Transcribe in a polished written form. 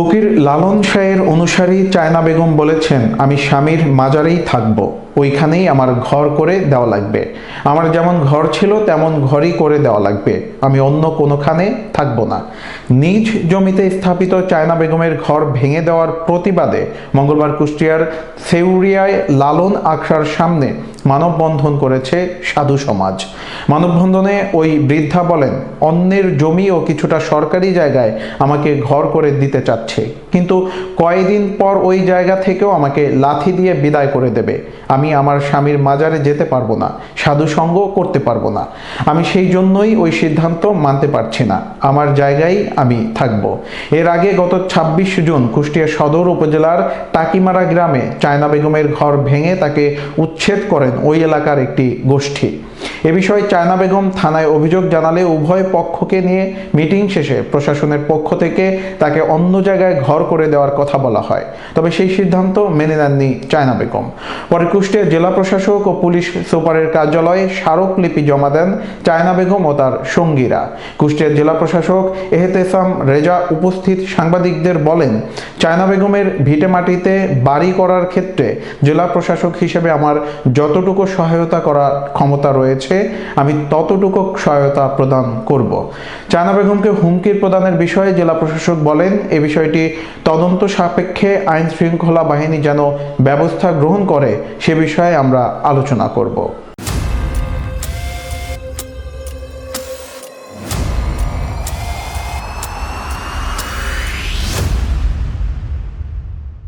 ফকির লালন শাহের অনুসারী চায়না বেগম বলেছেন, আমি স্বামীর মাজারেই থাকব, ওইখানেই আমার ঘর করে দেওয়া লাগবে। আমার যেমন ঘর ছিল তেমন ঘরই করে দেওয়া লাগবে, আমি অন্য কোনোখানে থাকবো না। নিজ জমিতে স্থাপিত চায়না বেগমের ঘর ভেঙে দেওয়ার প্রতিবাদে মঙ্গলবার কুষ্টিয়ার সেউরিয়ায় লালন আখড়ার সামনে মানববন্ধন করেছে সাধু সমাজ। মানববন্ধনে ওই বৃদ্ধা বলেন, অন্যের জমি ও কিছুটা সরকারি জায়গায় আমাকে ঘর করে দিতে চাচ্ছে, কিন্তু কয়েকদিন পর ওই জায়গা থেকেও আমাকে লাথি দিয়ে বিদায় করে দেবে। আমি আমার স্বামীর মাজারে যেতে পারবো না, সাধু সঙ্গ করতে পারবো না। আমি সেই জন্যই ওই সিদ্ধান্ত মানতে পারছি না, আমার জায়গায় আমি থাকব। এর আগে গত ২৬ জুন কুষ্টিয়া সদর উপজেলার টাকিমারা গ্রামে চায়না বেগমের ঘর ভেঙে তাকে উচ্ছেদ করেন ওই এলাকার একটি গোষ্ঠী। এ বিষয়ে চায়না বেগম থানায় অভিযোগ জানালে উভয় পক্ষকে নিয়ে মিটিং শেষে প্রশাসনের পক্ষ থেকে তাকে অন্য জায়গায় ঘর করে দেওয়ার কথা বলা হয়, তবে সেই সিদ্ধান্ত মেনে নেননি চায়না বেগম। পরে কুষ্টিয়া জেলা প্রশাসক ও পুলিশ সুপারের কার্যালয়ে স্মারকলিপি জমা দেন চায়না বেগম ও তার সঙ্গীরা। কুষ্টিয়া জেলা প্রশাসক এহতেসাম রেজা উপস্থিত সাংবাদিকদের বলেন, চায়না বেগমের ভিটেমাটিতে বাড়ি করার ক্ষেত্রে জেলা প্রশাসক হিসেবে আমার যতটুকু সহায়তা করার ক্ষমতা রয়েছে আমি ততটুকু সহায়তা প্রদান করব। চায়না বেগমকে হুমকির প্রদানের বিষয়ে জেলা প্রশাসক বলেন, এ বিষয়টি তদন্ত সাপেক্ষে আইন শৃঙ্খলা বাহিনী যেন ব্যবস্থা গ্রহণ করে সে বিষয়ে আমরা আলোচনা করব।